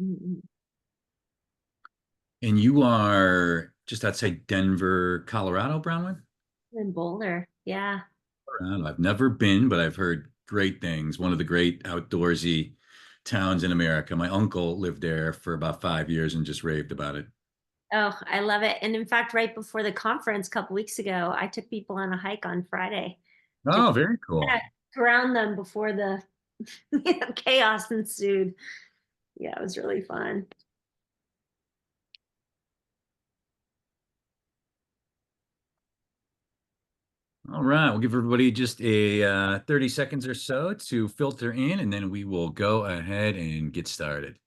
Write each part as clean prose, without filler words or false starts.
Mm-mm. And you are just outside Denver, Colorado, Bronwyn? In Boulder. Yeah. Colorado. I've never been, but I've heard great things. One of the great outdoorsy towns in America. My uncle lived there for about 5 years and just raved about it. Oh, I love it. And in fact, right before the conference a couple weeks ago, I took people on a hike on Friday to Oh, very kind cool. of ground them before the chaos ensued. Yeah, it was really fun. All right, we'll give everybody just a 30 seconds or so to filter in, and then we will go ahead and get started.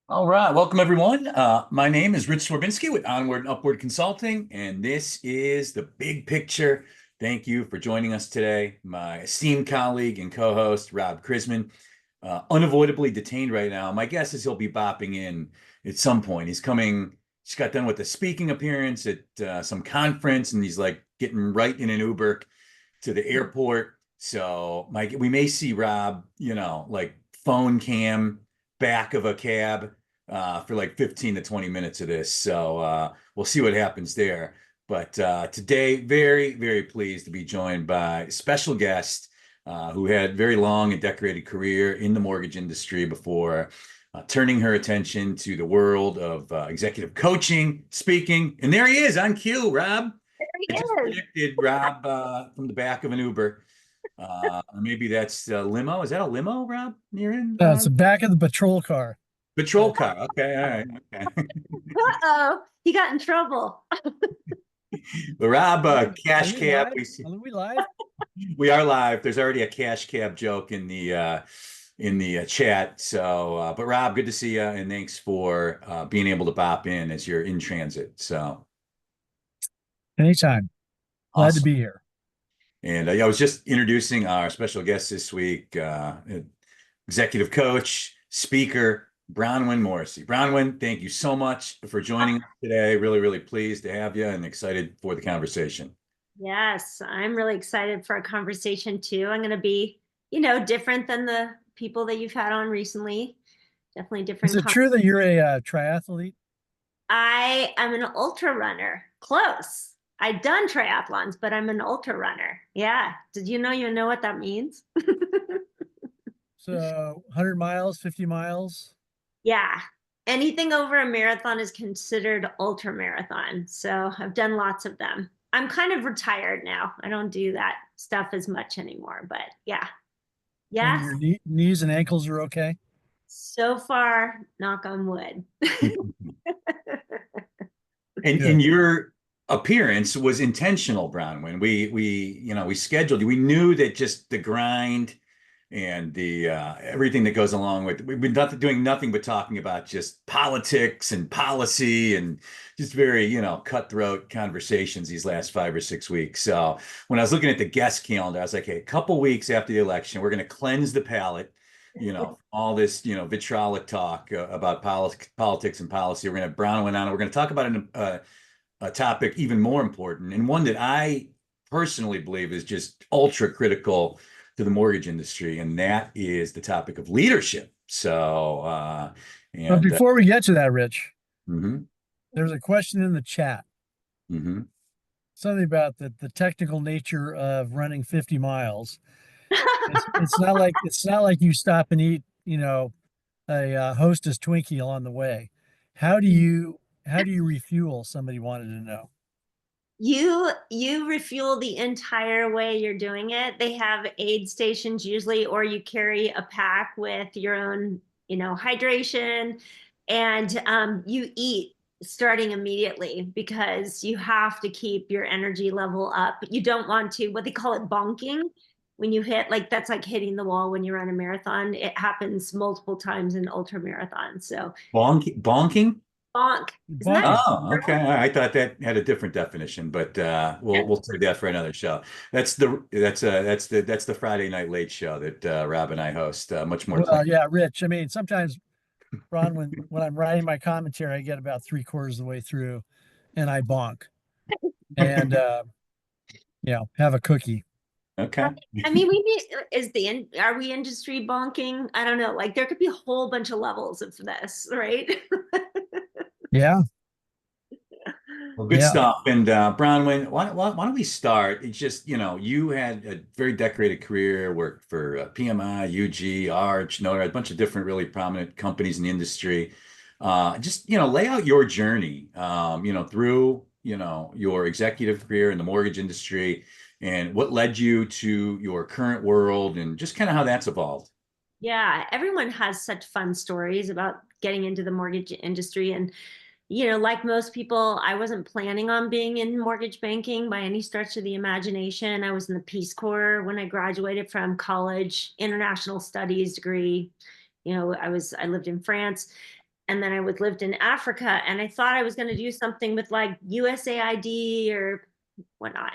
All right, welcome everyone. My name is Rich Swerbinsky with Onward and Upward Consulting, and this is the big picture. Thank you for joining us today. My esteemed colleague and co-host, Rob Krisman, unavoidably detained right now. My guess is he'll be bopping in at some point. He's got done with a speaking appearance at some conference, and he's like getting right in an Uber to the airport. So we may see Rob, like phone cam back of a cab for like 15 to 20 minutes of this. So we'll see what happens there. But today, very, very pleased to be joined by a special guest who had very long and decorated career in the mortgage industry before turning her attention to the world of executive coaching, speaking. And there he is on cue, Rob. There I he just is. predicted Rob from the back of an Uber. Or maybe that's a limo. Is that a limo, Rob? You're in It's the back of the patrol car. patrol But car. Okay, all right. Okay. Uh-oh, he got in trouble. But Rob, are cash we cab. live? We see, Are we live? we are live. There's already a cash cab joke in the chat. So, but Rob, good to see you, and thanks for being able to bop in as you're in transit. So Anytime. Glad to awesome. be here. And yeah, I was just introducing our special guest this week, executive coach, speaker, Bronwyn Morrissey. Bronwyn, thank you so much for joining us today. Really, really pleased to have you and excited for the conversation. Yes, I'm really excited for a conversation too. I'm going to be, different than the people that you've had on recently. Definitely Is different. it true that you're a triathlete? I am an ultra runner. Close. I've done triathlons, but I'm an ultra runner. Yeah. Did you know what that means? So 100 miles, 50 miles? Yeah. Anything over a marathon is considered ultra marathon. So I've done lots of them. I'm kind of retired now. I don't do that stuff as much anymore, but yeah. And Yes. your knees and ankles are okay? So far, knock on wood. And Good. your appearance was intentional, Bronwyn. We scheduled you. We knew that just the grind and the everything that goes along with it. We've been doing nothing but talking about just politics and policy and just very cutthroat conversations these last 5 or 6 weeks. So when I was looking at the guest calendar, I was like, hey, a couple weeks after the election, we're going to cleanse the palate. All this vitriolic talk about politics and policy. We're going to have Bronwyn on it. We're going to talk about a topic even more important, and one that I personally believe is just ultra critical to the mortgage industry, and that is the topic of leadership. So, But and before we get to that, Rich, mhm, there's a question in the chat. mhm. Something about the technical nature of running 50 miles. It's not like you stop and eat, a Hostess Twinkie along the way. How do you refuel? Somebody wanted to know. You refuel the entire way you're doing it. They have aid stations usually, or you carry a pack with your own, hydration, and you eat starting immediately because you have to keep your energy level up. You don't want to, what they call it, bonking. When you hit, like, that's like hitting the wall when you run a marathon. It happens multiple times in ultra marathons. So Bonking. bonk. Isn't that Bonking. Oh, okay. I thought that had a different definition, but we'll save that for another show. That's the Friday Night Late Show that Rob and I host. Much more Well, plain. yeah, Rich. I mean, sometimes, Ron, when I'm writing my commentary, I get about three-quarters of the way through, and I bonk and have a cookie. Okay. I mean, we need, are we industry bonking? I don't know. Like there could be a whole bunch of levels of this, right? Yeah, Well, good yeah, stuff. And Bronwyn, why don't we start? It's just, you had a very decorated career, worked for PMI, UG, Arch, Notre, a bunch of different really prominent companies in the industry. Just, lay out your journey, through, your executive career in the mortgage industry and what led you to your current world and just kind of how that's evolved. Yeah, everyone has such fun stories about getting into the mortgage industry. And, like most people, I wasn't planning on being in mortgage banking by any stretch of the imagination. I was in the Peace Corps when I graduated from college, international studies degree. I lived in France and then I was lived in Africa and I thought I was going to do something with like USAID or whatnot.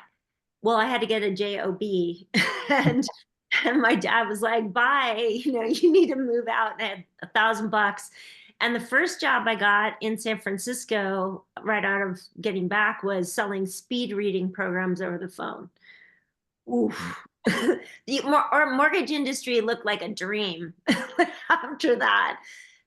Well, I had to get a job and my dad was like, bye, you need to move out. And I had $1,000. And the first job I got in San Francisco right out of getting back was selling speed reading programs over the phone. Oof. Our mortgage industry looked like a dream after that.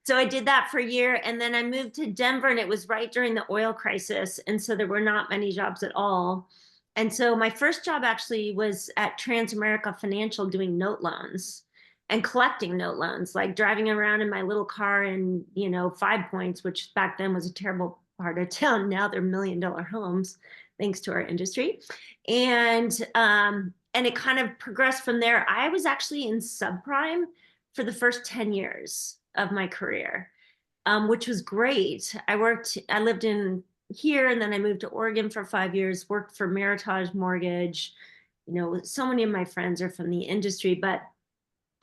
So I did that for a year and then I moved to Denver and it was right during the oil crisis. And so there were not many jobs at all. And so my first job actually was at Transamerica Financial doing note loans and collecting note loans, like driving around in my little car in, 5 Points, which back then was a terrible part of town. Now they're $1 million homes, thanks to our industry. And it kind of progressed from there. I was actually in subprime for the first 10 years of my career, which was great. I lived in here and then I moved to Oregon for 5 years, worked for Meritage Mortgage. So many of my friends are from the industry, but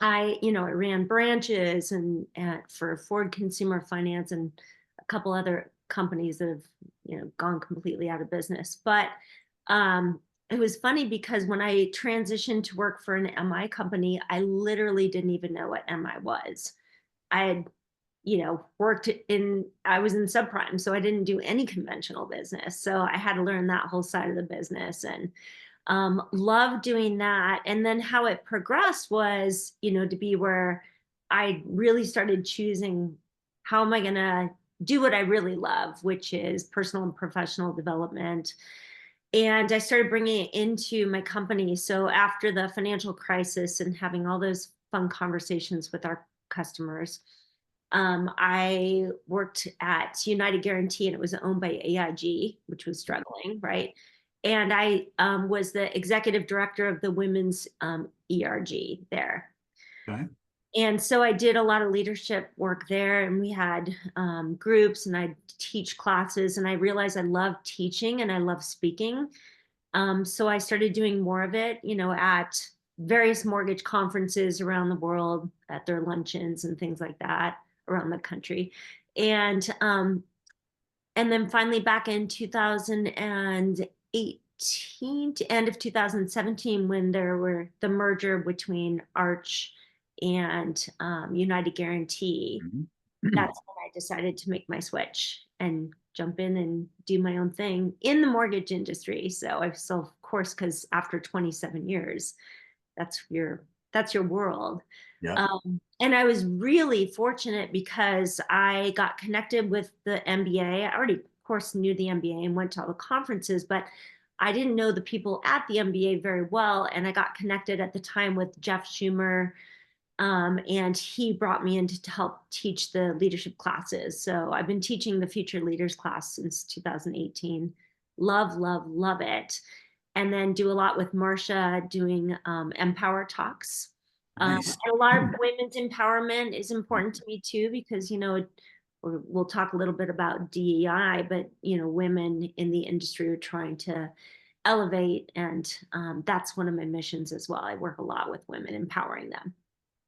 I ran branches and for Ford Consumer Finance and a couple other companies that have, gone completely out of business. But it was funny because when I transitioned to work for an MI company, I literally didn't even know what MI was. I had, I was in subprime, so I didn't do any conventional business. So I had to learn that whole side of the business and loved doing that. And then how it progressed was, to be where I really started choosing how am I going to do what I really love, which is personal and professional development. And I started bringing it into my company. So after the financial crisis and having all those fun conversations with our customers, I worked at United Guarantee and it was owned by AIG, which was struggling, right? And I was the executive director of the women's ERG there. Okay. And so I did a lot of leadership work there, and we had groups, and I teach classes, and I realized I love teaching and I love speaking. So I started doing more of it, at various mortgage conferences around the world, at their luncheons and things like that around the country. And then finally back in 2018 to end of 2017, when there were the merger between Arch and United Guarantee, Mhm. that's when I decided to make my switch and jump in and do my own thing in the mortgage industry. So I've still, of course, because after 27 years, that's your world. Yeah. And I was really fortunate because I got connected with the MBA. I already, of course, knew the MBA and went to all the conferences, but I didn't know the people at the MBA very well. And I got connected at the time with Jeff Schumer, and he brought me in to help teach the leadership classes. So I've been teaching the Future Leaders class since 2018. Love, love, love it. And then do a lot with Marcia doing Empower Talks. Nice. And a lot of women's empowerment is important to me too, because, we'll talk a little bit about DEI, but, women in the industry are trying to elevate. And that's one of my missions as well. I work a lot with women, empowering them.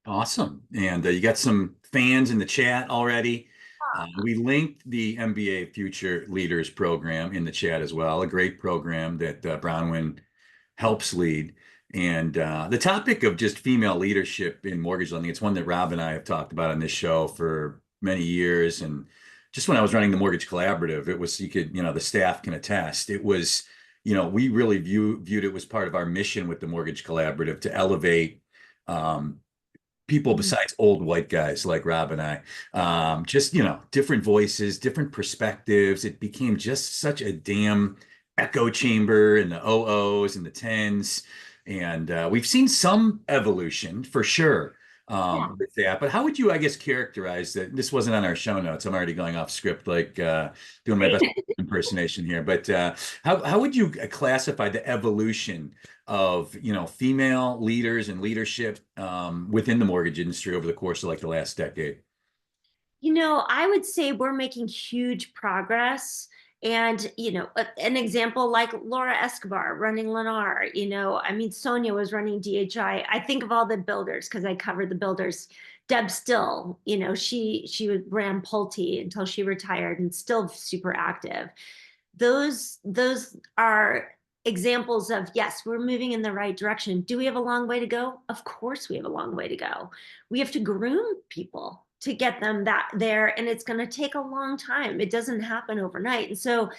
Awesome. And you got some fans in the chat already. We linked the MBA Future Leaders program in the chat as well, a great program that Bronwyn helps lead. And the topic of just female leadership in mortgage lending, it's one that Rob and I have talked about on this show for many years. And just when I was running the Mortgage Collaborative, it was, the staff can attest, it was, we really viewed it was part of our mission with the Mortgage Collaborative to elevate people besides old white guys like Rob and I, just, different voices, different perspectives. It became just such a damn echo chamber in the OOs and the tens. And we've seen some evolution for sure with that. But how would you, I guess, characterize that? This wasn't on our show notes. I'm already going off script, like doing my best impersonation here. But how would you classify the evolution of female leaders and leadership within the mortgage industry over the course of like the last decade? I would say we're making huge progress. And, an example like Laura Escobar running Lennar, Sonia was running DHI. I think of all the builders because I covered the builders. Deb Still, she ran Pulte until she retired and still super active. Those are examples of, yes, we're moving in the right direction. Do we have a long way to go? Of course we have a long way to go. We have to groom people to get them there, and it's going to take a long time. It doesn't happen overnight. And so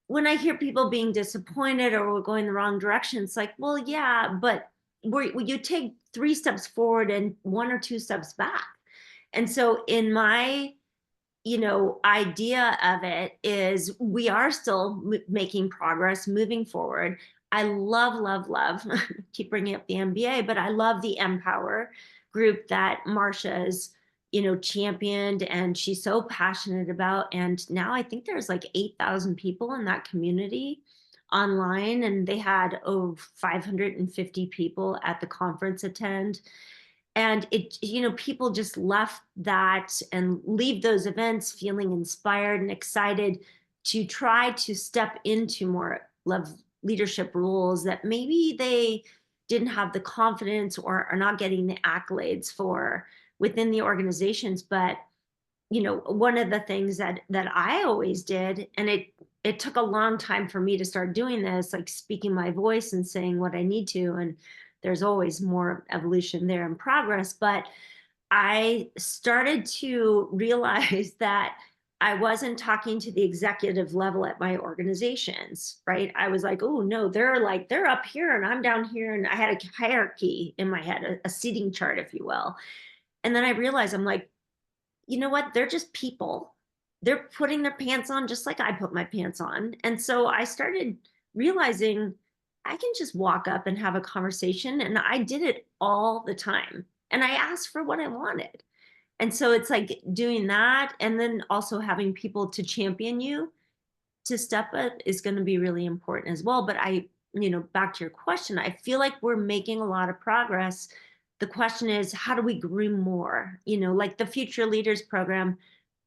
when I hear people being disappointed or we're going the wrong direction, it's like, well, yeah, but you take 3 steps forward and 1 or 2 steps back. And so in my idea of it is we are still making progress, moving forward. I love, keep bringing up the MBA, but I love the Empower group that Marsha's, championed, and she's so passionate about. And now I think there's like 8,000 people in that community online, and they had over 550 people at the conference attend. And people just left that and leave those events feeling inspired and excited to try to step into more leadership roles that maybe they didn't have the confidence or are not getting the accolades for within the organizations. But one of the things that I always did, and it took a long time for me to start doing this, like speaking my voice and saying what I need to, and there's always more evolution there in progress. But I started to realize that I wasn't talking to the executive level at my organizations, right? I was like, oh no, they're up here and I'm down here. And I had a hierarchy in my head, a seating chart, if you will. And then I realized, I'm like, you know what? They're just people. They're putting their pants on just like I put my pants on. And so I started realizing I can just walk up and have a conversation. And I did it all the time. And I asked for what I wanted. And so it's like doing that. And then also having people to champion you to step up is going to be really important as well. But back to your question, I feel like we're making a lot of progress. The question is, how do we groom more? Like the Future Leaders program,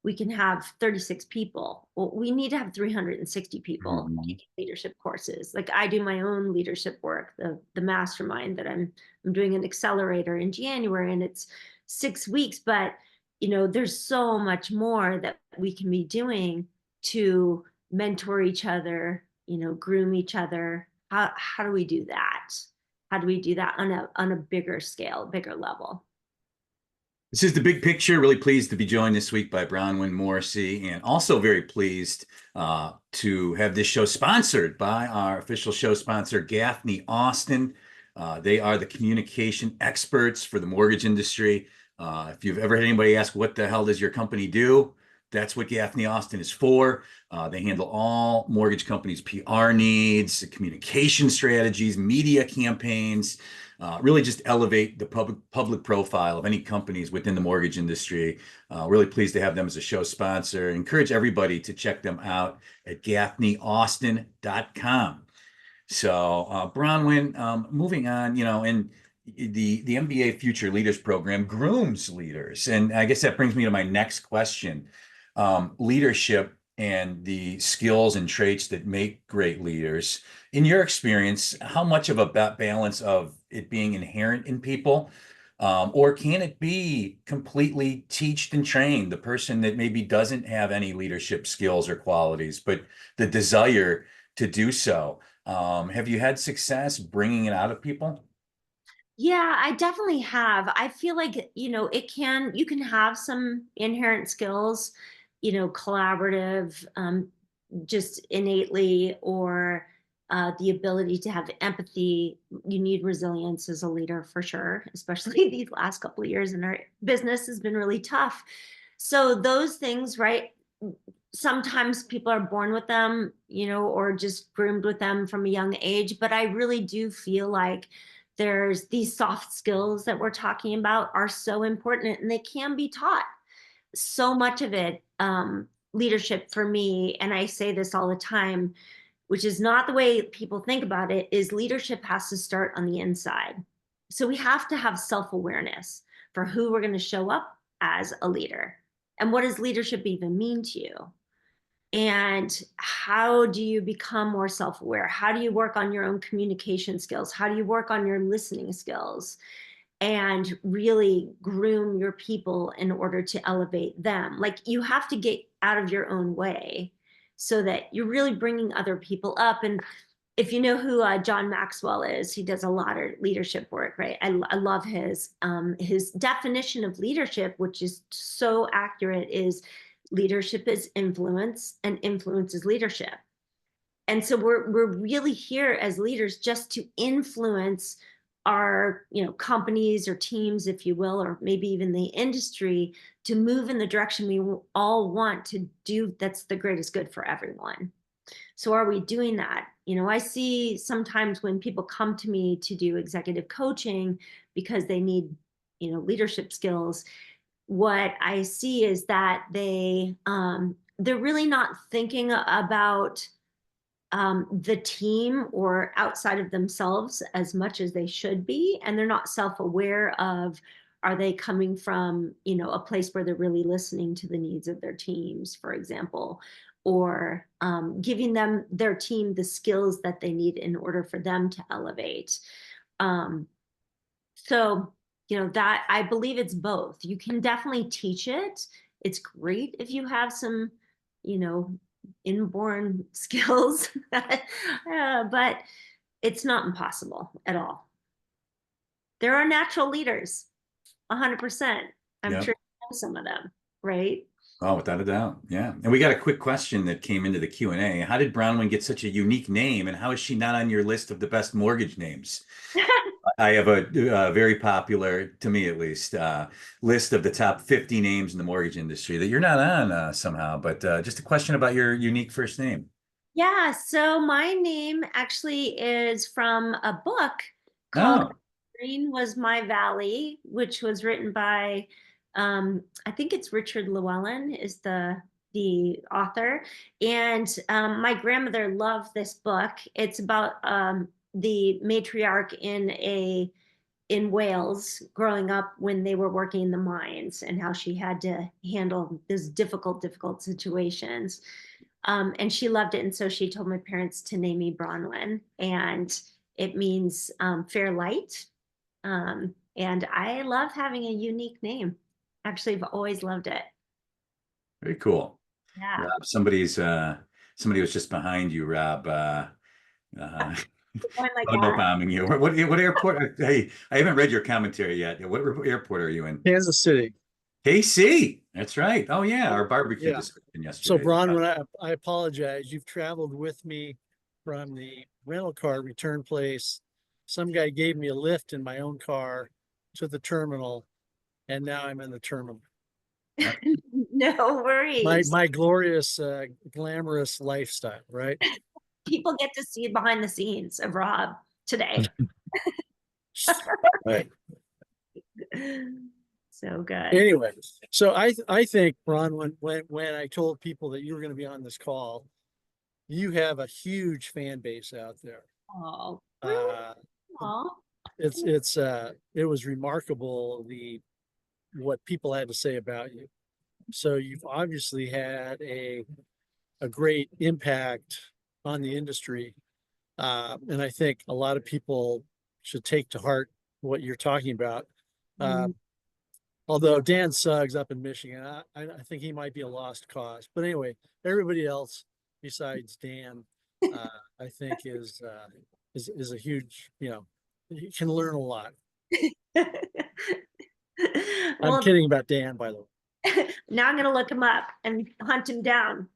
we can have 36 people. Well, we need to have 360 people taking leadership courses. Like I do my own leadership work, the mastermind that I'm doing an accelerator in January, and it's 6 weeks. But there's so much more that we can be doing to mentor each other, groom each other. How do we do that? How do we do that on a bigger scale, bigger level? This is The Big Picture. Really pleased to be joined this week by Bronwyn Morrissey, and also very pleased to have this show sponsored by our official show sponsor, Gaffney Austin. They are the communication experts for the mortgage industry. If you've ever had anybody ask, what the hell does your company do? That's what Gaffney Austin is for. They handle all mortgage companies' PR needs, communication strategies, media campaigns, really just elevate the public profile of any companies within the mortgage industry. Really pleased to have them as a show sponsor. Encourage everybody to check them out at gaffneyaustin.com. So Bronwyn, moving on, and the MBA Future Leaders program grooms leaders. And I guess that brings me to my next question. Leadership and the skills and traits that make great leaders. In your experience, how much of a balance of it being inherent in people Or can it be completely teached and trained? The person that maybe doesn't have any leadership skills or qualities, but the desire to do so. Have you had success bringing it out of people? Yeah, I definitely have. I feel like, you can have some inherent skills, collaborative, just innately, or the ability to have empathy. You need resilience as a leader for sure, especially these last couple of years in our business has been really tough. So those things, right? Sometimes people are born with them, or just groomed with them from a young age. But I really do feel like there's these soft skills that we're talking about are so important, and they can be taught. So much of it, leadership for me, and I say this all the time, which is not the way people think about it, is leadership has to start on the inside. So we have to have self-awareness for who we're going to show up as a leader. And what does leadership even mean to you? And how do you become more self-aware? How do you work on your own communication skills? How do you work on your listening skills and really groom your people in order to elevate them? Like, you have to get out of your own way so that you're really bringing other people up. And if you know who John Maxwell is, he does a lot of leadership work, right? I love his definition of leadership, which is so accurate, is leadership is influence and influence is leadership. And so we're really here as leaders just to influence our, companies or teams, if you will, or maybe even the industry, to move in the direction we all want to do, that's the greatest good for everyone. So are we doing that? I see sometimes when people come to me to do executive coaching because they need, leadership skills, what I see is that they're really not thinking about the team or outside of themselves as much as they should be, and they're not self-aware of, are they coming from, a place where they're really listening to the needs of their teams, for example, or giving them, their team, the skills that they need in order for them to elevate. Um, so, that, I believe it's both. You can definitely teach it. It's great if you have some, you know, inborn skills, but it's not impossible at all. There are natural leaders, 100%. I'm Yeah. sure you know some of them, right? Oh, without a doubt. Yeah. And we got a quick question that came into the Q&A. How did Bronwyn get such a unique name, and how is she not on your list of the best mortgage names? I have a very popular, to me at least, list of the top 50 names in the mortgage industry that you're not on somehow, but just a question about your unique first name. Yeah, so my name actually is from a book called Oh, Green Was My Valley, which was written by, I think it's Richard Llewellyn is the author. And my grandmother loved this book. It's about the matriarch in Wales growing up when they were working in the mines, and how she had to handle these difficult situations. And she loved it. And so she told my parents to name me Bronwyn, and it means fair light. And I love having a unique name. Actually, I've always loved it. very cool. Yeah. Rob, somebody was just behind you, Rob. Uh, Oh my photo God. bombing you. What airport? Hey, I haven't read your commentary yet. What airport are you in? Kansas City. KC. That's right. Oh yeah, our barbecue Yeah. discussion So, yesterday. Bron, I apologize. You've traveled with me from the rental car return place. Some guy gave me a lift in my own car to the terminal, and now I'm in the terminal. No worries. My glorious, glamorous lifestyle, right? People get to see behind the scenes of Rob today. Right. So good. Anyway, so I think, Ron, when I told people that you were going to be on this call, you have a huge fan base out there. Oh, really? Uh, Oh, it was remarkable what people had to say about you. So you've obviously had a great impact on the industry, and I think a lot of people should take to heart what you're talking about. Um, although Dan Suggs up in Michigan, I think he might be a lost cause. But anyway, everybody else besides Dan, I think is a huge, you can learn a lot. I'm Well, kidding about Dan, by the way. now I'm going to look him up and hunt him down.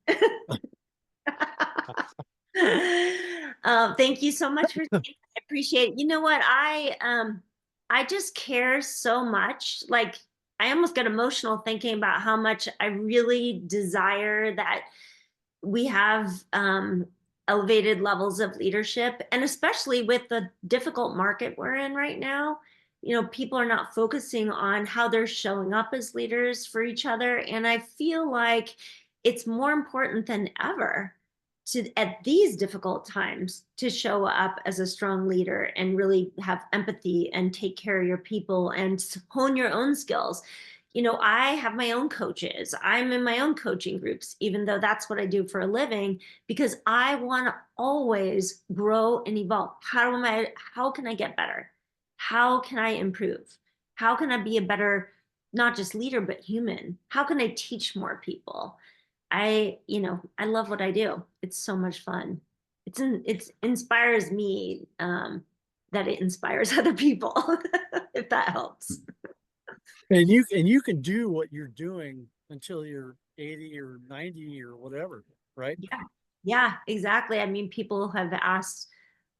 Thank you so much for saying that. I appreciate it. You know what? I just care so much. Like I almost get emotional thinking about how much I really desire that we have elevated levels of leadership, and especially with the difficult market we're in right now, people are not focusing on how they're showing up as leaders for each other. And I feel like it's more important than ever to, at these difficult times, to show up as a strong leader and really have empathy and take care of your people and hone your own skills. I have my own coaches. I'm in my own coaching groups, even though that's what I do for a living, because I want to always grow and evolve. How can I get better? How can I improve? How can I be a better, not just leader, but human? How can I teach more people? I love what I do. It's so much fun. It inspires me, that it inspires other people, if that helps. And you can do what you're doing until you're 80 or 90 or whatever, right? Yeah, yeah, exactly. I mean, people have asked,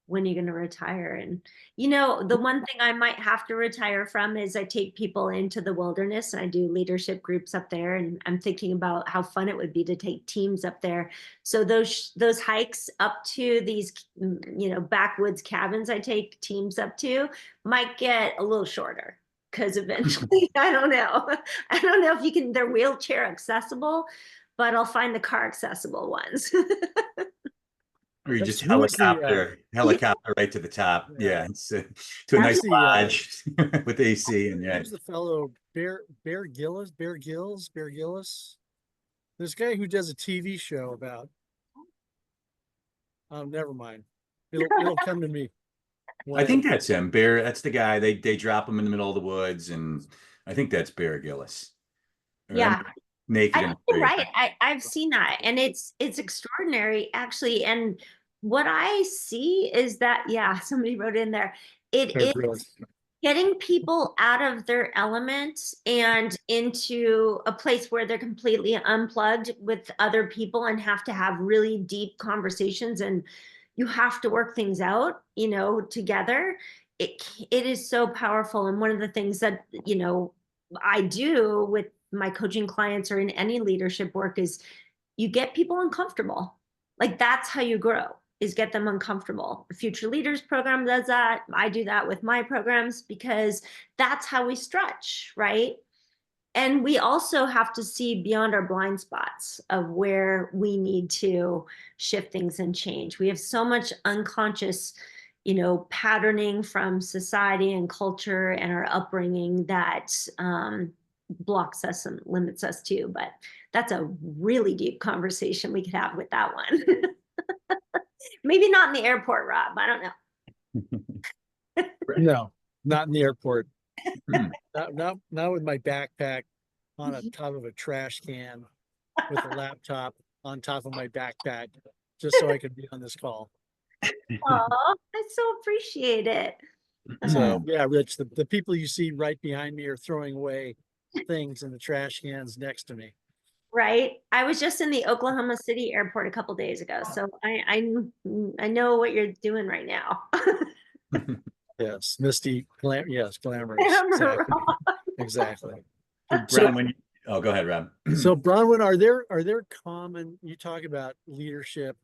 when are you going to retire? And, the one thing I might have to retire from is I take people into the wilderness and I do leadership groups up there. And I'm thinking about how fun it would be to take teams up there. So those hikes up to these, backwoods cabins I take teams up to might get a little shorter. Because eventually, I don't know. I don't know if they're wheelchair accessible, but I'll find the car accessible ones. Or you That's just who was the helicopter right to the top. yeah, Yeah, it's to a who's nice the lodge with AC and yeah. who's the fellow Bear Gillis? This guy who does a TV show about never mind. It'll come to me I think when that's him. Bear, that's the guy. They drop him in the middle of the woods, and I think that's Bear Gillis. Or Yeah. naked I and think you're afraid. right. I've seen that, and it's extraordinary actually. And what I see is that, yeah, somebody wrote in there, it Bear is Grylls. getting people out of their element and into a place where they're completely unplugged with other people and have to have really deep conversations, and you have to work things out, together. It is so powerful. And one of the things that, I do with my coaching clients or in any leadership work is you get people uncomfortable. Like that's how you grow, is get them uncomfortable. The Future Leaders program does that. I do that with my programs because that's how we stretch, right? And we also have to see beyond our blind spots of where we need to shift things and change. We have so much unconscious, patterning from society and culture and our upbringing that blocks us and limits us too. But that's a really deep conversation we could have with that one. Maybe not in the airport, Rob. I don't know. No, not in the airport. Hmm. Not with my backpack on a top of a trash can with a laptop on top of my backpack, just so I could be on this call. Oh, I so appreciate it. So yeah, Rich, the people you see right behind me are throwing away things in the trash cans next to me. Right. I was just in the Oklahoma City airport a couple days ago, so I know what you're doing right now. Yes, misty, yes, glamorous. Camera Exactly. roll. Exactly. Brown, oh, go ahead, Rob. So Bronwyn, are there common, you talk about leadership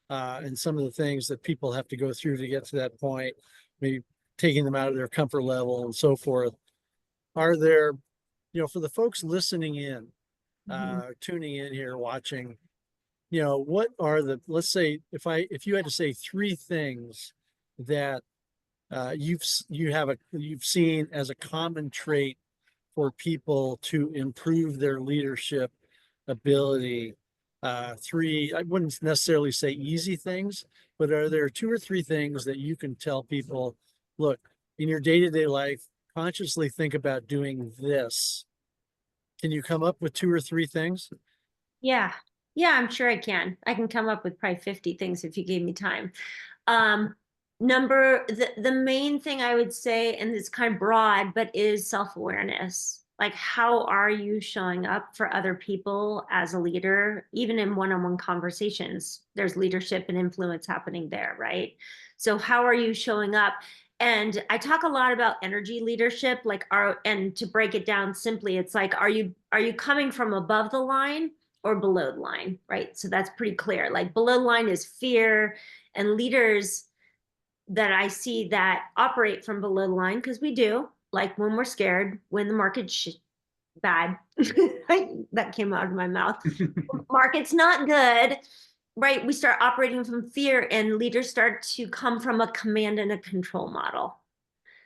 and some of the things that people have to go through to get to that point, maybe taking them out of their comfort level and so forth. Are there, for the folks listening in, tuning in here, watching, what are let's say if you had to say three things that you've seen as a common trait for people to improve their leadership ability. Three, I wouldn't necessarily say easy things, but are there two or three things that you can tell people, look, in your day-to-day life, consciously think about doing this, can you come up with 2 or 3 things? Yeah. Yeah, I'm sure I can. I can come up with probably 50 things if you gave me time. Um, the main thing I would say, and it's kind of broad, but is self-awareness. Like, how are you showing up for other people as a leader? Even in one-on-one conversations, there's leadership and influence happening there, right? So how are you showing up? And I talk a lot about energy leadership, like, and to break it down simply, it's like, are you coming from above the line or below the line, right? So that's pretty clear. Like, below the line is fear, and leaders that I see that operate from below the line, because we do, like when we're scared, when the market's bad, that came out of my mouth, market's not good, right? We start operating from fear, and leaders start to come from a command and a control model.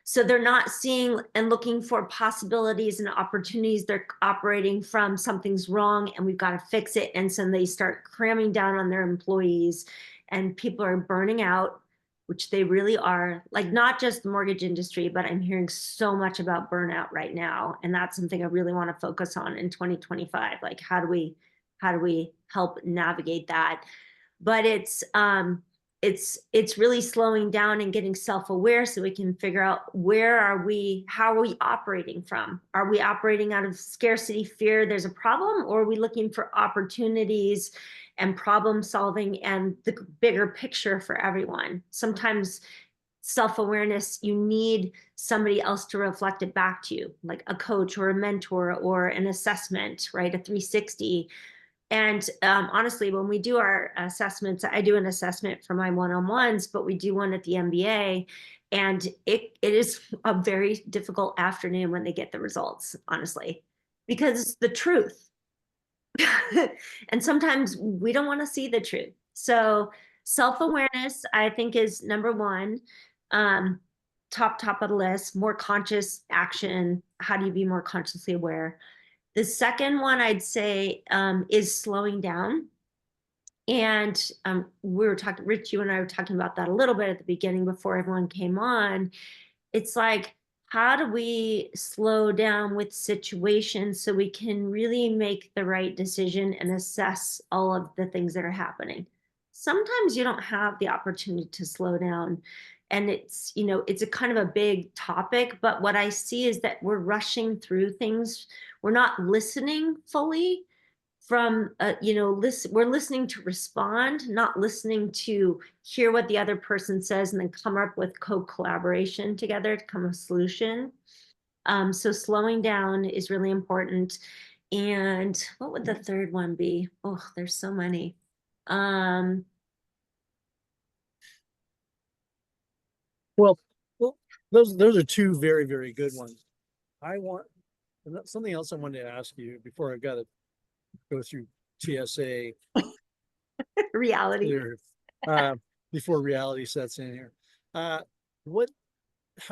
So they're not seeing and looking for possibilities and opportunities. They're operating from something's wrong and we've got to fix it. And so they start cramming down on their employees, and people are burning out, which they really are. Like, not just the mortgage industry, but I'm hearing so much about burnout right now. And that's something I really want to focus on in 2025. Like, how do we help navigate that? But it's really slowing down and getting self-aware so we can figure out how are we operating from? Are we operating out of scarcity, fear, there's a problem, or are we looking for opportunities and problem solving and the bigger picture for everyone? Sometimes self-awareness, you need somebody else to reflect it back to you, like a coach or a mentor or an assessment, right? A 360. And honestly, when we do our assessments, I do an assessment for my one-on-ones, but we do one at the MBA. And it is a very difficult afternoon when they get the results, honestly, because it's the truth. And sometimes we don't want to see the truth. So self-awareness, I think, is number one. Top of the list. More conscious action. How do you be more consciously aware? The second one I'd say is slowing down. And we were talking, Rich, you and I were talking about that a little bit at the beginning before everyone came on. It's like, how do we slow down with situations so we can really make the right decision and assess all of the things that are happening? Sometimes you don't have the opportunity to slow down. And it's, it's a kind of a big topic, but what I see is that we're rushing through things. We're not listening fully from, we're listening to respond, not listening to hear what the other person says and then come up with co-collaboration together to come a solution. So slowing down is really important. And what would the third one be? Oh, there's so many. Well, those are 2 very, very good ones. Something else I wanted to ask you before I've got to go through TSA reality. here, before reality sets in here. How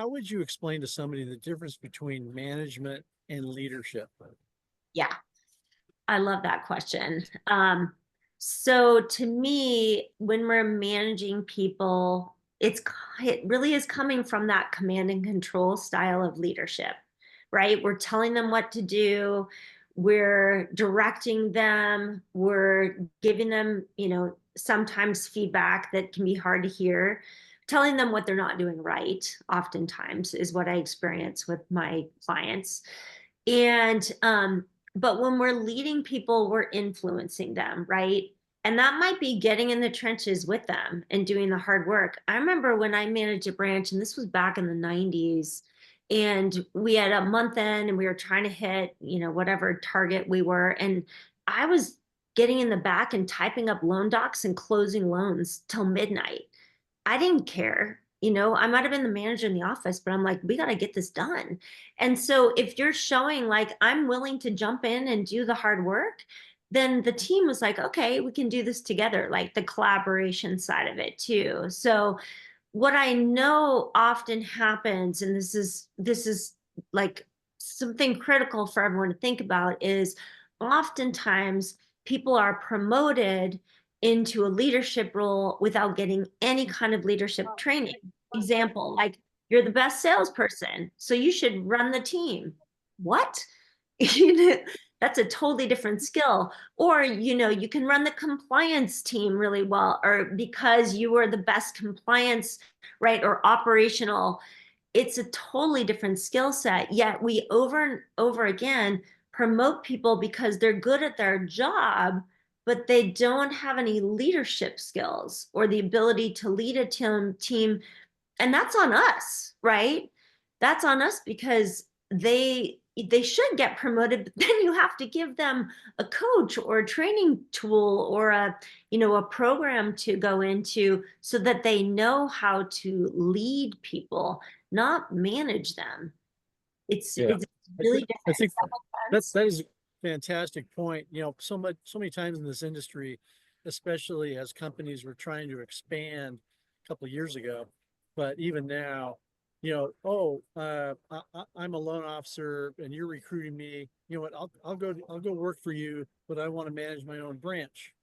would you explain to somebody the difference between management and leadership? Yeah, I love that question. So to me, when we're managing people, it really is coming from that command and control style of leadership, right? We're telling them what to do. We're directing them. We're giving them, sometimes feedback that can be hard to hear. Telling them what they're not doing right, oftentimes, is what I experience with my clients. And but when we're leading people, we're influencing them, right? And that might be getting in the trenches with them and doing the hard work. I remember when I managed a branch, and this was back in the 90s, and we had a month end and we were trying to hit, whatever target we were. And I was getting in the back and typing up loan docs and closing loans till midnight. I didn't care. I might have been the manager in the office, but I'm like, we got to get this done. And so if you're showing like, I'm willing to jump in and do the hard work, then the team was like, okay, we can do this together, like the collaboration side of it too. So what I know often happens, and this is like something critical for everyone to think about, is oftentimes people are promoted into a leadership role without getting any kind of leadership training. Example, like you're the best salesperson, so you should run the team. What? You know, that's a totally different skill. Or, you know, you can run the compliance team really well, or because you are the best compliance, right, or operational. It's a totally different skill set. Yet we over and over again promote people because they're good at their job, but they don't have any leadership skills or the ability to lead a team. And that's on us, right? That's on us because they should get promoted, but then you have to give them a coach or a training tool or a, you know, a program to go into so that they know how to lead people, not manage them. Yeah. It's really I different. think Does that make sense? that is a fantastic point. You know, so many times in this industry, especially as companies were trying to expand a couple of years ago, but even now, you know, oh, I'm a loan officer and you're recruiting me. You know what? I'll go work for you, but I want to manage my own branch.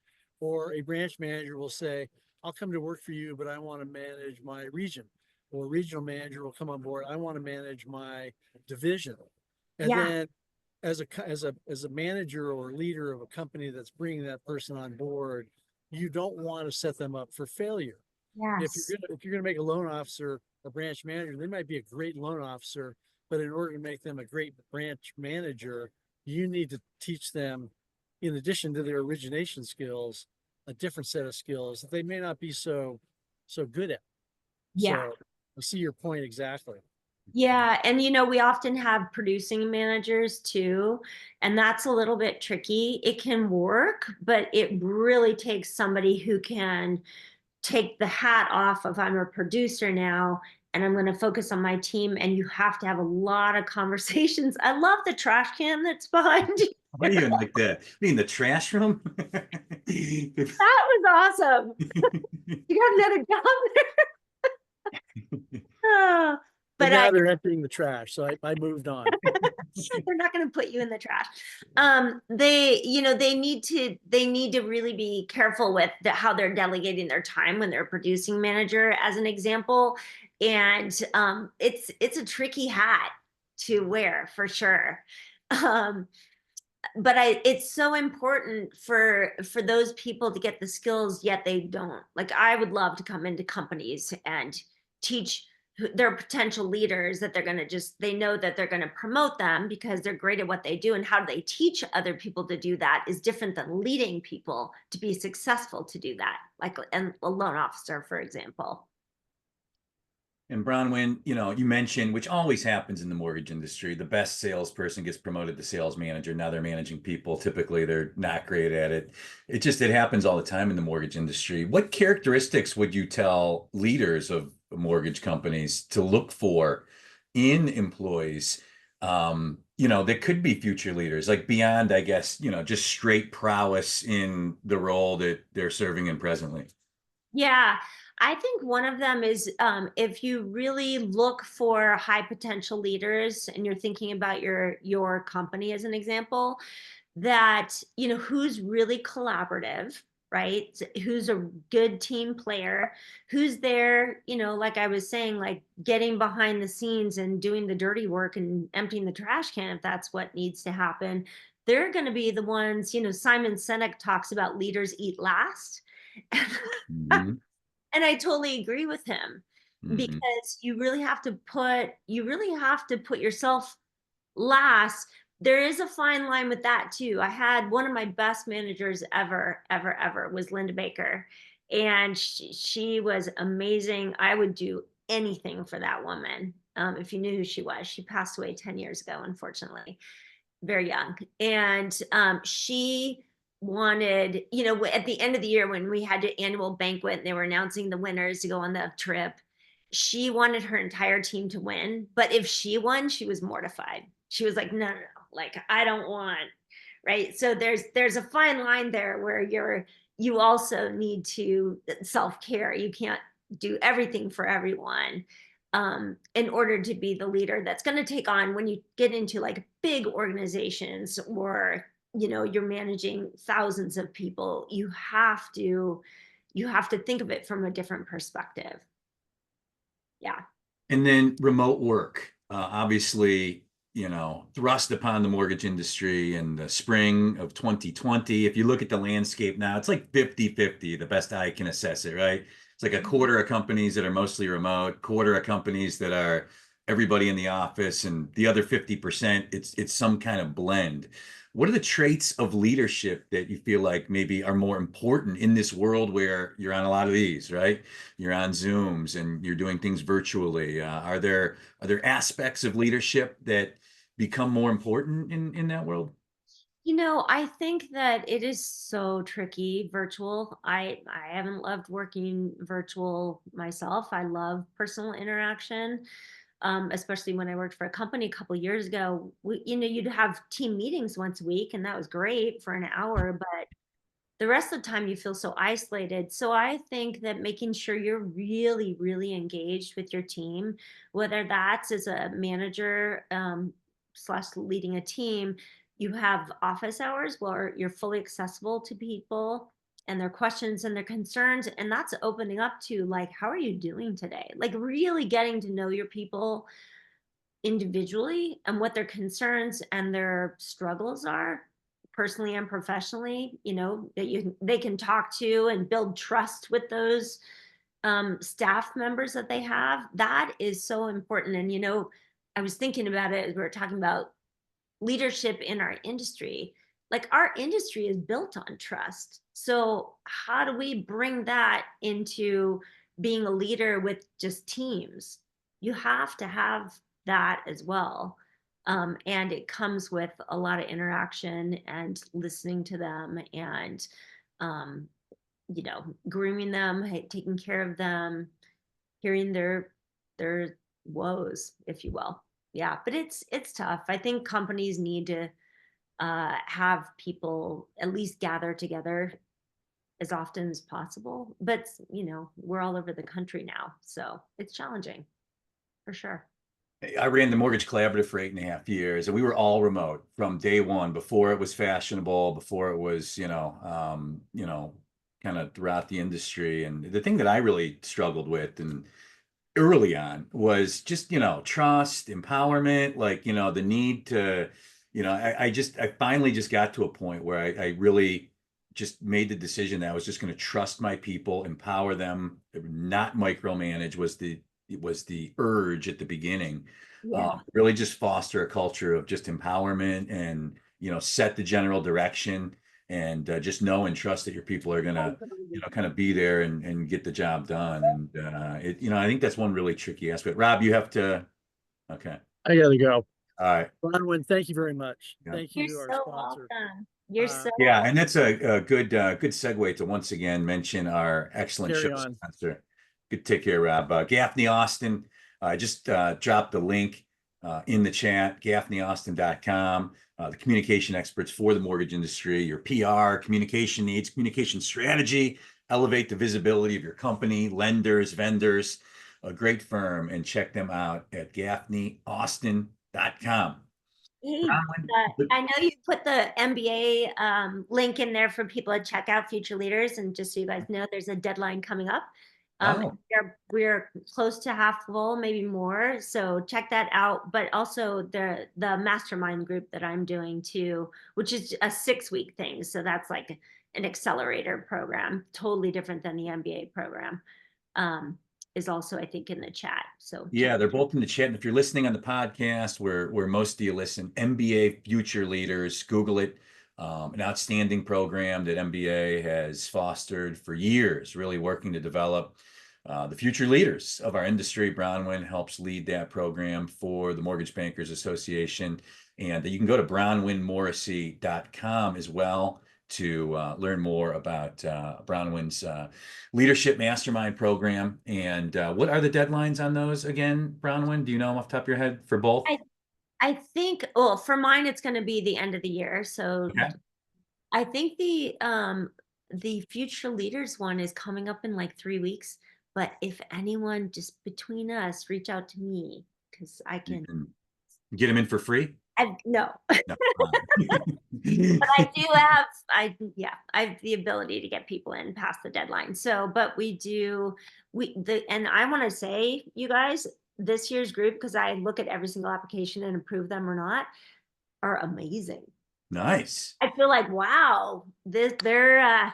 Or a branch manager will say, I'll come to work for you, but I want to manage my region. Or a regional manager will come on board. I want to manage my division. And Yeah. then as a manager or leader of a company that's bringing that person on board, you don't want to set them up for failure. Yes. If you're gonna make a loan officer a branch manager, they might be a great loan officer, but in order to make them a great branch manager, you need to teach them, in addition to their origination skills, a different set of skills that they may not be so good at. Yeah. So I see your point exactly. Yeah, and you know, we often have producing managers too, and that's a little bit tricky. It can work, but it really takes somebody who can take the hat off of I'm a producer now and I'm going to focus on my team, and you have to have a lot of conversations. I love the trash can that's behind you. What are you in like the trash room? That was awesome. You got another job there. Oh, But but I now they're emptying the trash, so I moved on. they're not going to put you in the trash. They, you know, they need to really be careful with how they're delegating their time when they're a producing manager, as an example. And it's a tricky hat to wear for sure. Um, but it's so important for those people to get the skills, yet they don't. Like, I would love to come into companies and teach their potential leaders that they're going to just, they know that they're going to promote them because they're great at what they do, and how do they teach other people to do that is different than leading people to be successful to do that, like a loan officer, for example. And Bronwyn, you know, you mentioned, which always happens in the mortgage industry, the best salesperson gets promoted to sales manager. Now they're managing people. Typically, they're not great at it. It happens all the time in the mortgage industry. What characteristics would you tell leaders of mortgage companies to look for in employees? You know, that could be future leaders, like beyond, I guess, you know, just straight prowess in the role that they're serving in presently. Yeah, I think one of them is, if you really look for high potential leaders and you're thinking about your company as an example, that, you know, who's really collaborative, right? Who's a good team player, who's there, you know, like I was saying, like getting behind the scenes and doing the dirty work and emptying the trash can if that's what needs to happen. They're going to be the ones, you know, Simon Sinek talks about leaders eat last. Mhm. And I totally agree with him, Mhm. because you really have to put yourself last. There is a fine line with that too. I had one of my best managers ever was Linda Baker, and she was amazing. I would do anything for that woman. If you knew who she was, she passed away 10 years ago, unfortunately, very young. And she wanted, you know, at the end of the year when we had the annual banquet and they were announcing the winners to go on the trip, she wanted her entire team to win. But if she won, she was mortified. She was like, no, like, I don't want. Right. So there's a fine line there where you also need to self-care. You can't do everything for everyone, in order to be the leader that's going to take on, when you get into like big organizations, or, you know, you're managing thousands of people, you have to think of it from a different perspective. Yeah. And then remote work, obviously, thrust upon the mortgage industry in the spring of 2020. If you look at the landscape now, it's like 50-50, the best I can assess it, right? It's like a quarter of companies that are mostly remote, quarter of companies that are everybody in the office, and the other 50%, it's some kind of blend. What are the traits of leadership that you feel like maybe are more important in this world where you're on a lot of these, right? You're on Zooms and you're doing things virtually. Are there aspects of leadership that become more important in that world? I think that it is so tricky virtual. I haven't loved working virtual myself. I love personal interaction. Especially when I worked for a company a couple years ago, you'd have team meetings once a week, and that was great for an hour, but the rest of the time you feel so isolated. So I think that making sure you're really, really engaged with your team, whether that's as a manager slash leading a team, you have office hours where you're fully accessible to people and their questions and their concerns. And that's opening up to like, how are you doing today? Like really getting to know your people individually and what their concerns and their struggles are personally and professionally, that they can talk to and build trust with those staff members that they have. That is so important. And I was thinking about it as we were talking about leadership in our industry. Like our industry is built on trust, so how do we bring that into being a leader with just teams? You have to have that as well. And it comes with a lot of interaction and listening to them and um, grooming them, taking care of them, hearing their woes, if you will. Yeah, but it's tough. I think companies need to have people at least gather together as often as possible. But we're all over the country now, so it's challenging for sure. I ran the Mortgage Collaborative for 8.5 years, and we were all remote from day one, before it was fashionable, before it was, kind of throughout the industry. And the thing that I really struggled with and early on was just, trust, empowerment, like, the need to, I finally just got to a point where I really just made the decision that I was just going to trust my people, empower them, not micromanage was the urge at the beginning. Yeah. Really just foster a culture of just empowerment and, set the general direction, and just know and trust that your people are gonna, kind of be there and get the job done. And I think that's one really tricky aspect. Rob, you have to. Okay. I gotta go. All right. Bronwyn, thank you very much. Yeah. Thank You're you, our so sponsor. welcome. You're so Yeah, and that's a good segue to once again mention our excellent show Carry on. sponsor. Good, take care, Rob. Gaffney Austin. I just dropped the link in the chat, gaffneyaustin.com. The communication experts for the mortgage industry, your PR, communication needs, communication strategy, elevate the visibility of your company, lenders, vendors. A great firm, and check them out at gaffneyaustin.com. Hey, I know you put the MBA link in there for people to check out Future Leaders, and just so you guys know, there's a deadline coming up. Oh. We're close to half full, maybe more. So check that out. But also the mastermind group that I'm doing too, which is a 6-week thing. So that's like an accelerator program, totally different than the MBA program. Is also, I think, in the chat. So Yeah, they're both in the chat. And if you're listening on the podcast, where most of you listen, MBA Future Leaders, Google it. An outstanding program that MBA has fostered for years, really working to develop the future leaders of our industry. Bronwyn helps lead that program for the Mortgage Bankers Association. And you can go to bronwynmorrissey.com as well to learn more about Bronwyn's Leadership Mastermind program. And what are the deadlines on those again, Bronwyn? Do you know off the top of your head for both? I think, well, for mine, it's going to be the end of the year. So Okay. I think the Future Leaders one is coming up in like 3 weeks. But if anyone, just between us, reach out to me because I You can. can get them in for free? No. No. But I do have, I have the ability to get people in past the deadline. So, but and I want to say, you guys, this year's group, because I look at every single application and approve them or not, are amazing. Nice. I feel like, wow, they're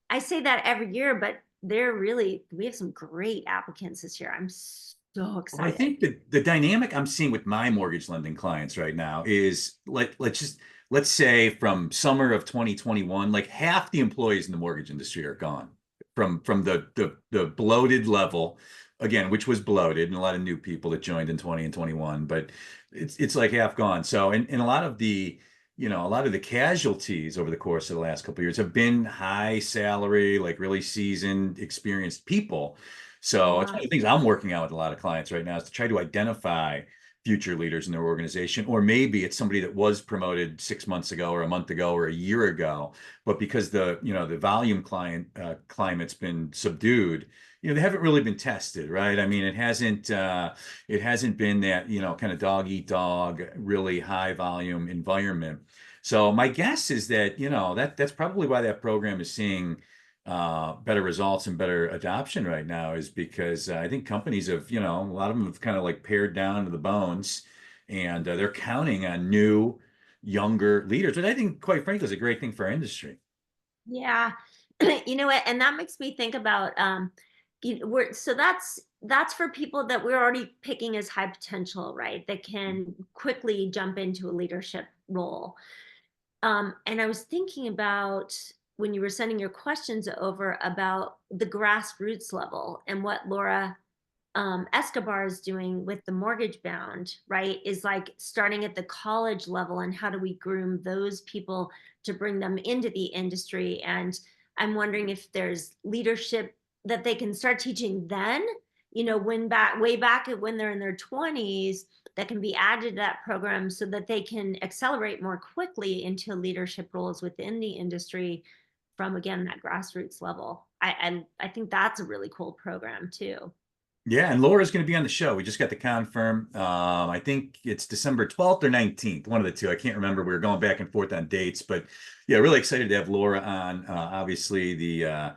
I say that every year, but we have some great applicants this year. I'm so Well, I excited. think that the dynamic I'm seeing with my mortgage lending clients right now is let's say from summer of 2021, like half the employees in the mortgage industry are gone from the bloated level again, which was bloated, and a lot of new people that joined in 20 and 21, but it's like half gone. So and a lot of the a lot of the casualties over the course of the last couple of years have been high salary, like really seasoned, experienced people. So it's Yeah. one of the things I'm working out with a lot of clients right now is to try to identify future leaders in their organization, or maybe it's somebody that was promoted 6 months ago or a month ago or a year ago, but because the volume climate's been subdued, they haven't really been tested, right? I mean, it hasn't been that kind of dog eat dog, really high volume environment. So my guess is that that's probably why that program is seeing better results and better adoption right now, is because I think companies have, a lot of them have kind of like pared down to the bones, and they're counting on new, younger leaders, which I think, quite frankly, is a great thing for our industry. Yeah. You know what? And that makes me think about so that's for people that we're already picking as high potential, right? That can quickly jump into a leadership role. And I was thinking about when you were sending your questions over about the grassroots level and what Laura Escobar is doing with the mortgage bound, right? Is like starting at the college level, and how do we groom those people to bring them into the industry? And I'm wondering if there's leadership that they can start teaching then, way back when they're in their 20s, that can be added to that program so that they can accelerate more quickly into leadership roles within the industry from, again, that grassroots level. I think that's a really cool program too. Yeah, and Laura's going to be on the show. We just got the confirm. I think it's December 12th or 19th, one of the two. I can't remember. We were going back and forth on dates, but yeah, really excited to have Laura on. Obviously, the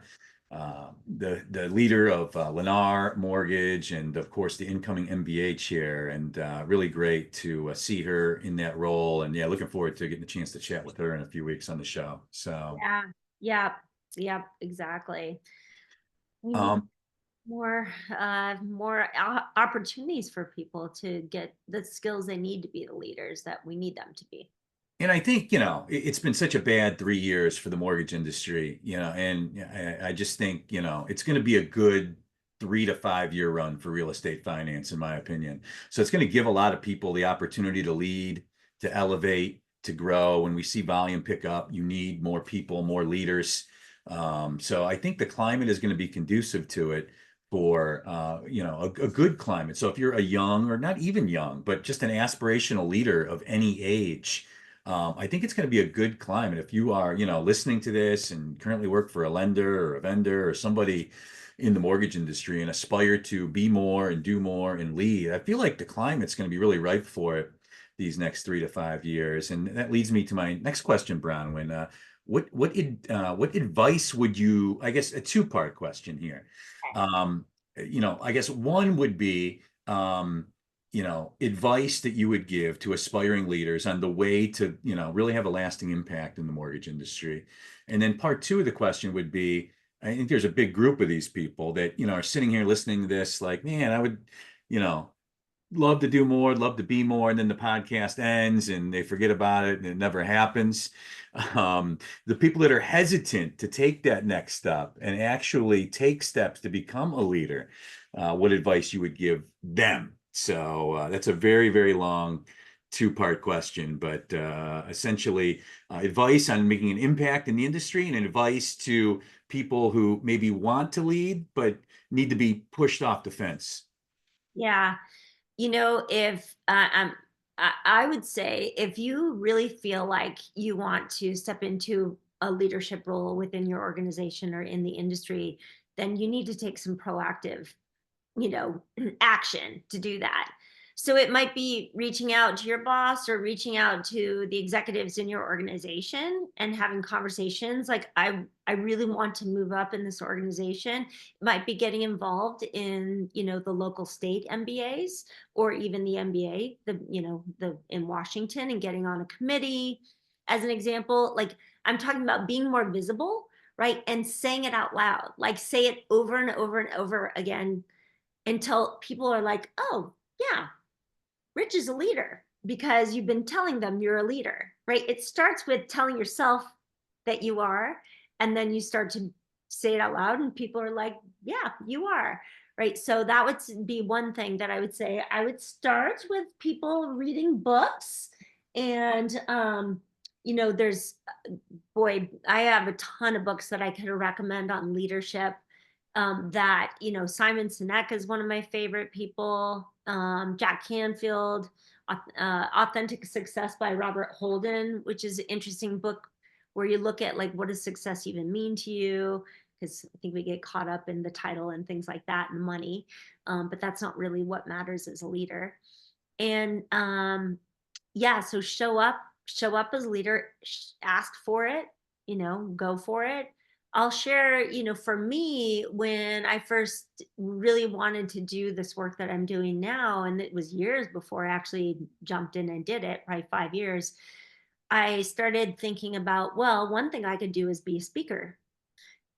leader of Lennar Mortgage, and of course the incoming MBA chair, and really great to see her in that role. And yeah, looking forward to getting a chance to chat with her in a few weeks on the show. So, Yeah, yeah, yeah, exactly. We need um, more opportunities for people to get the skills they need to be the leaders that we need them to be. and I think, it's been such a bad 3 years for the mortgage industry, and I just think, it's going to be a good 3 to 5 year run for real estate finance, in my opinion. So it's going to give a lot of people the opportunity to lead, to elevate, to grow. When we see volume pick up, you need more people, more leaders. So I think the climate is going to be conducive to it, for a good climate. So if you're a young, or not even young, but just an aspirational leader of any age, I think it's going to be a good climate. If you are, listening to this and currently work for a lender or a vendor or somebody in the mortgage industry and aspire to be more and do more and lead, I feel like the climate's going to be really ripe for it these next 3 to 5 years. And that leads me to my next question, Bronwyn. What advice would you, I guess, a two-part question here. Um, I guess one would be, advice that you would give to aspiring leaders on the way to, really have a lasting impact in the mortgage industry. And then part two of the question would be, I think there's a big group of these people that, are sitting here listening to this, like, man, I would, you know, love to do more, love to be more, and then the podcast ends and they forget about it and it never happens. The people that are hesitant to take that next step and actually take steps to become a leader, what advice you would give them? So that's a very, very long two-part question, but essentially advice on making an impact in the industry, and advice to people who maybe want to lead but need to be pushed off the fence. Yeah. If I would say, if you really feel like you want to step into a leadership role within your organization or in the industry, then you need to take some proactive, action to do that. So it might be reaching out to your boss or reaching out to the executives in your organization and having conversations like, I really want to move up in this organization. It might be getting involved in, the local state MBAs or even the MBA, the in Washington, and getting on a committee. As an example, like, I'm talking about being more visible, right? And saying it out loud, like say it over and over and over again until people are like, oh, yeah, Rich is a leader, because you've been telling them you're a leader, right? It starts with telling yourself that you are, and then you start to say it out loud, and people are like, yeah, you are, right? So that would be one thing that I would say. I would start with people reading books, and there's, boy, I have a ton of books that I could recommend on leadership. That, Simon Sinek is one of my favorite people. Jack Canfield, Authentic Success by Robert Holden, which is an interesting book where you look at like, what does success even mean to you? Because I think we get caught up in the title and things like that and money, but that's not really what matters as a leader. And yeah, so show up as a leader, ask for it, go for it. I'll share, for me, when I first really wanted to do this work that I'm doing now, and it was years before I actually jumped in and did it, probably 5 years, I started thinking about, well, one thing I could do is be a speaker.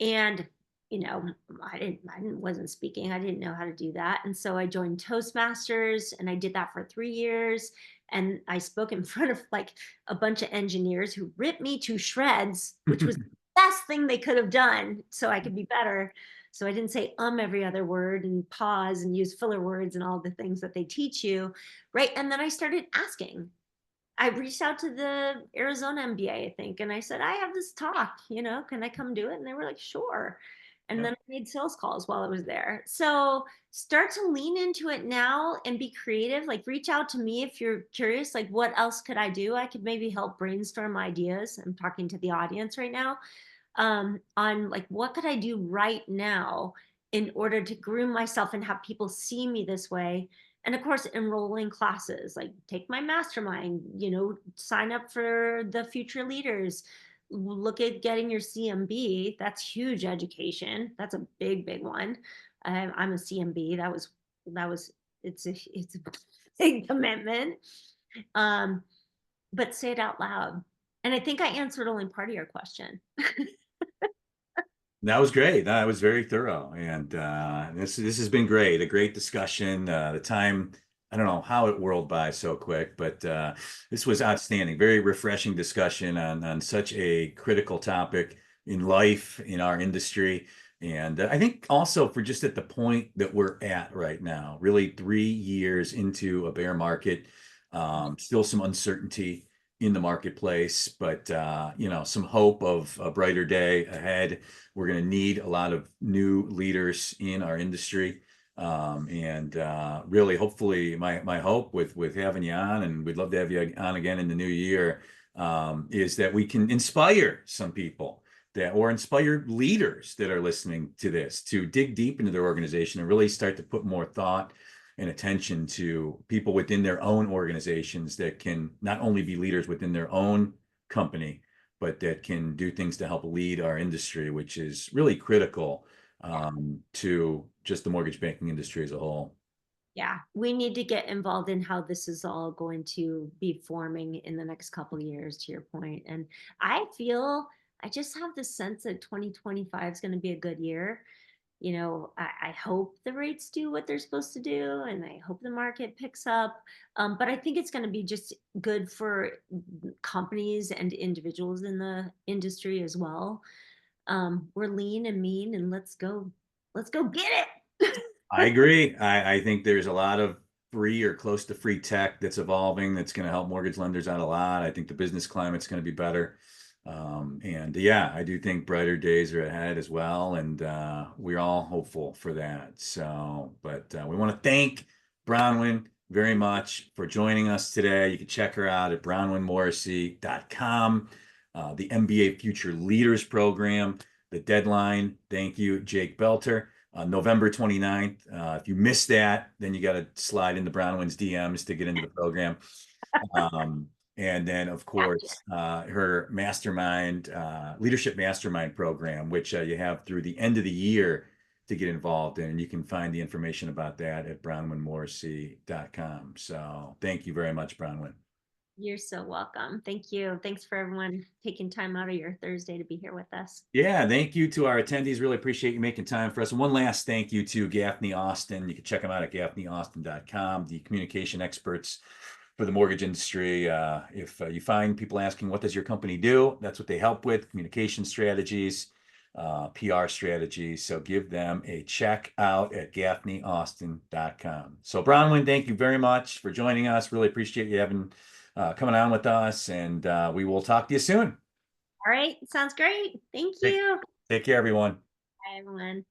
And wasn't speaking. I didn't know how to do that. And so I joined Toastmasters, and I did that for 3 years. And I spoke in front of like a bunch of engineers who ripped me to shreds, which was the best thing they could have done so I could be better. So I didn't say every other word and pause and use filler words and all the things that they teach you, right? And then I started asking. I reached out to the Arizona MBA, I think, and I said, I have this talk, can I come do it? And they were like, sure. And then I made sales calls while I was there. So start to lean into it now and be creative. Like, reach out to me if you're curious, like, what else could I do? I could maybe help brainstorm ideas. I'm talking to the audience right now, on like, what could I do right now in order to groom myself and have people see me this way. And of course, enrolling classes, like take my mastermind, sign up for the future leaders, look at getting your CMB. That's huge education. That's a big, big one. I'm a CMB. It's a big commitment. But say it out loud. And I think I answered only part of your question. That was great. That was very thorough, and this has been great. A great discussion. The time, I don't know how it whirled by so quick, but this was outstanding. Very refreshing discussion on such a critical topic in life, in our industry, and I think also for just at the point that we're at right now, really 3 years into a bear market, still some uncertainty in the marketplace, but some hope of a brighter day ahead. We're going to need a lot of new leaders in our industry. And really, hopefully, my hope with having you on, and we'd love to have you on again in the new year, is that we can inspire some people or inspire leaders that are listening to this to dig deep into their organization and really start to put more thought and attention to people within their own organizations that can not only be leaders within their own company, but that can do things to help lead our industry, which is really critical to just the mortgage banking industry as a whole. Yeah, we need to get involved in how this is all going to be forming in the next couple of years, to your point. And I just have this sense that 2025 is going to be a good year. I hope the rates do what they're supposed to do, and I hope the market picks up. But I think it's going to be just good for companies and individuals in the industry as well. We're lean and mean, and let's go get it. I agree. I think there's a lot of free or close to free tech that's evolving that's going to help mortgage lenders out a lot. I think the business climate's going to be better. And yeah, I do think brighter days are ahead as well. And we're all hopeful for that. So, but we want to thank Bronwyn very much for joining us today. You can check her out at bronwynmorrissey.com, the MBA Future Leaders Program, the deadline. Thank you, Jake Belter. on November 29th. If you missed that, then you got to slide into Bronwyn's DMs to get into the program. And then, of course, her mastermind, leadership mastermind program, which you have through the end of the year to get involved in. And you can find the information about that at bronwynmorrissey.com. So thank you very much, Bronwyn. You're so welcome. Thank you. Thanks for everyone taking time out of your Thursday to be here with us. Yeah, thank you to our attendees. Really appreciate you making time for us. And one last thank you to Gaffney Austin. You can check them out at gaffneyaustin.com, the communication experts for the mortgage industry. If you find people asking, what does your company do? That's what they help with, communication strategies, PR strategies. So give them a check out at gaffneyaustin.com. So Bronwyn, thank you very much for joining us. Really appreciate you having coming on with us, and we will talk to you soon. All right. Sounds great. Thank you. Take care, everyone. Bye, everyone.